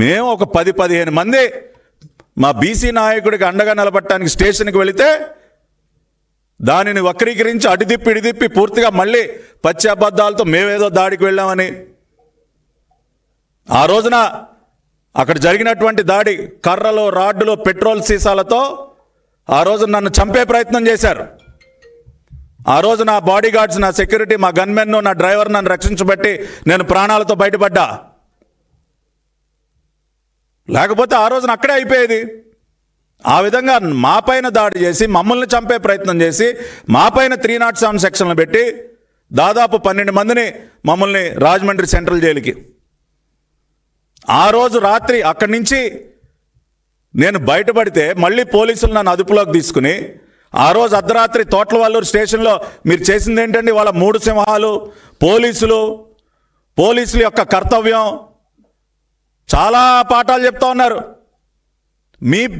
మేము ఒక 10-15 మంది మా బీసీ నాయకుడికి అండగా నిలబడటానికి స్టేషన్కి వెళితే దానిని వక్రీకరించి ఇడిదిప్పి పూర్తిగా మళ్ళీ పచ్చి అబద్ధాలతో మేమేదో దాడికి వెళ్ళామని, ఆ రోజున అక్కడ జరిగినటువంటి దాడి కర్రలు, రాడ్డులు, పెట్రోల్ సీసాలతో ఆ రోజు నన్ను చంపే ప్రయత్నం చేశారు. ఆ రోజు నా బాడీ గార్డ్స్, నా సెక్యూరిటీ, మా గన్మెన్, నా డ్రైవర్ నన్ను రక్షించబట్టి నేను ప్రాణాలతో బయటపడ్డా. లేకపోతే ఆ రోజున అక్కడే అయిపోయేది. ఆ విధంగా మా పైన దాడి చేసి మమ్మల్ని చంపే ప్రయత్నం చేసి మా పైన 307 సెక్షన్లు పెట్టి దాదాపు 12 మందిని మమ్మల్ని రాజమండ్రి సెంట్రల్ జైలుకి, ఆ రోజు రాత్రి అక్కడి నుంచి నేను బయటపడితే మళ్ళీ పోలీసులు నన్ను అదుపులోకి తీసుకుని ఆ రోజు అర్ధరాత్రి తోట్లవల్లూరు స్టేషన్లో మీరు చేసింది ఏంటండి, వాళ్ళ 3 సింహాలు, పోలీసుల యొక్క కర్తవ్యం, చాలా పాఠాలు చెప్తా ఉన్నారు.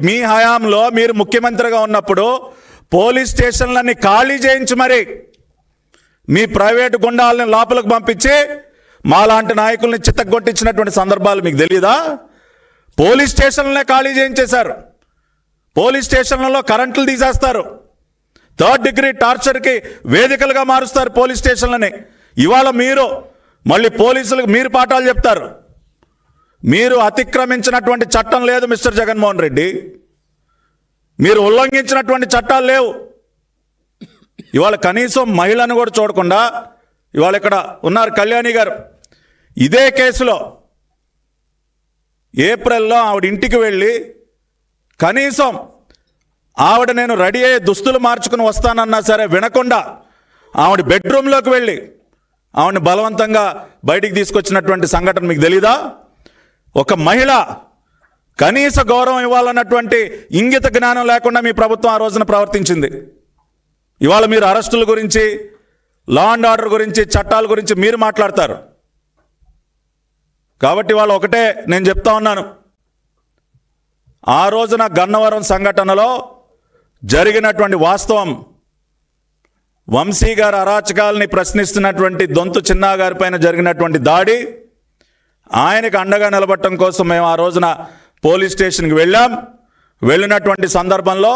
మీ హయాంలో మీరు ముఖ్యమంత్రిగా ఉన్నప్పుడు పోలీస్ స్టేషన్లన్నీ ఖాళీ చేయించి మరి మీ ప్రైవేటు గుండాలని లోపలికి పంపించి మాలాంటి నాయకుల్ని చిత్తగొట్టించినటువంటి సందర్భాలు మీకు తెలియదా? పోలీస్ స్టేషన్లనే ఖాళీ చేయించేశారు. పోలీస్ స్టేషన్లలో కరెంట్లు తీసేస్తారు. 3rd డిగ్రీ టార్చర్కి వేదికలుగా మారుస్తారు పోలీస్ స్టేషన్లని. ఇవాళ మీరు మళ్ళీ పోలీసులకు మీరు పాఠాలు చెప్తారు. మీరు అతిక్రమించినటువంటి చట్టం లేదు మిస్టర్ జగన్మోహన్ రెడ్డి, మీరు ఉల్లంఘించినటువంటి చట్టాలు లేవు. ఇవాళ కనీసం మహిళను కూడా చూడకుండా, ఇవాళ ఇక్కడ ఉన్నారు కళ్యాణి గారు, ఇదే కేసులో ఏప్రిల్లో ఆవిడ ఇంటికి వెళ్ళి కనీసం ఆవిడ నేను రెడీ అయ్యే దుస్తులు మార్చుకుని వస్తానన్నా సరే వినకుండా ఆవిడ బెడ్రూమ్లోకి వెళ్ళి ఆవిడని బలవంతంగా బయటికి తీసుకొచ్చినటువంటి సంఘటన మీకు తెలీదా? ఒక మహిళ కనీస గౌరవం ఇవ్వాలన్నటువంటి ఇంగిత జ్ఞానం లేకుండా మీ ప్రభుత్వం ఆ రోజున ప్రవర్తించింది. ఇవాళ మీరు అరెస్టుల గురించి, లా అండ్ ఆర్డర్ గురించి, చట్టాల గురించి మీరు మాట్లాడతారు. కాబట్టి వాళ్ళు ఒకటే నేను చెప్తా ఉన్నాను, ఆ రోజున గన్నవరం సంఘటనలో జరిగినటువంటి వాస్తవం, వంశీ గారి అరాచకాలని ప్రశ్నిస్తున్నటువంటి దొంతు చిన్నా గారి పైన జరిగినటువంటి దాడి, ఆయనకు అండగా నిలబడటం కోసం మేము ఆ రోజున పోలీస్ స్టేషన్కి వెళ్ళినటువంటి సందర్భంలో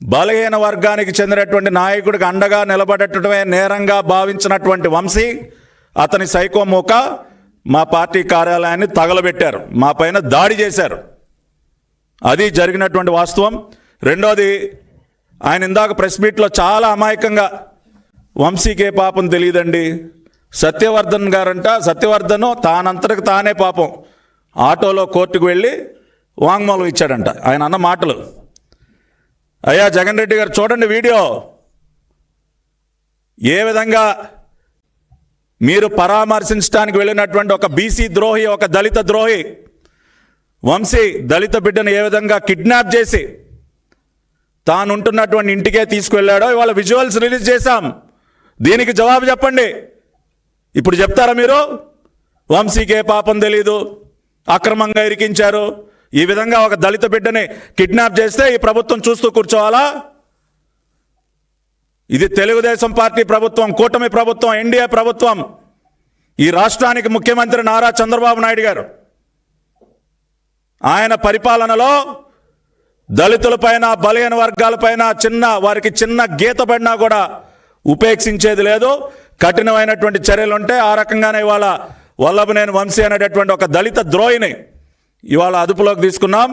బలహీన వర్గానికి చెందినటువంటి నాయకుడికి అండగా నిలబడటమే నేరంగా భావించినటువంటి వంశీ, అతని సైకో మూక మా పార్టీ కార్యాలయాన్ని తగలబెట్టారు, మా పైన దాడి చేశారు. అది జరిగినటువంటి వాస్తవం. రెండోది, ఆయన ఇందాక ప్రెస్ మీట్లో చాలా అమాయకంగా వంశీకే పాపం తెలియదండి, సత్యవర్ధన్ గారంట, సత్యవర్ధన్ తానంతటికి తానే పాపం ఆటోలో కోర్టుకు వెళ్ళి వాంగ్మూలం ఇచ్చాడంట. ఆయన అన్న మాటలు, అయ్యా జగన్ రెడ్డి గారు చూడండి వీడియో, ఏ విధంగా మీరు పరామర్శించడానికి వెళ్ళినటువంటి ఒక బీసీ ద్రోహి, ఒక దళిత ద్రోహి వంశీ దళిత బిడ్డను ఏ విధంగా కిడ్నాప్ చేసి తాను ఉంటున్నటువంటి ఇంటికే తీసుకువెళ్ళాడో ఇవాళ విజువల్స్ రిలీజ్ చేశాం. దీనికి జవాబు చెప్పండి. ఇప్పుడు చెప్తారా మీరు వంశీకే పాపం తెలీదు, అక్రమంగా ఇరికించారు, ఈ విధంగా ఒక దళిత బిడ్డని కిడ్నాప్ చేస్తే ఈ ప్రభుత్వం చూస్తూ కూర్చోవాలా? ఇది తెలుగుదేశం పార్టీ ప్రభుత్వం, కూటమి ప్రభుత్వం, ఎన్డీఏ ప్రభుత్వం. ఈ రాష్ట్రానికి ముఖ్యమంత్రి నారా చంద్రబాబు నాయుడు గారు, ఆయన పరిపాలనలో దళితులపైన, బలహీన వర్గాలపైన వారికి చిన్న గీత పడినా కూడా ఉపేక్షించేది లేదు. కఠినమైనటువంటి చర్యలు ఉంటే ఆ రకంగానే ఇవాళ వల్లభనేని వంశీ అనేటటువంటి ఒక దళిత ద్రోహిని ఇవాళ అదుపులోకి తీసుకున్నాం.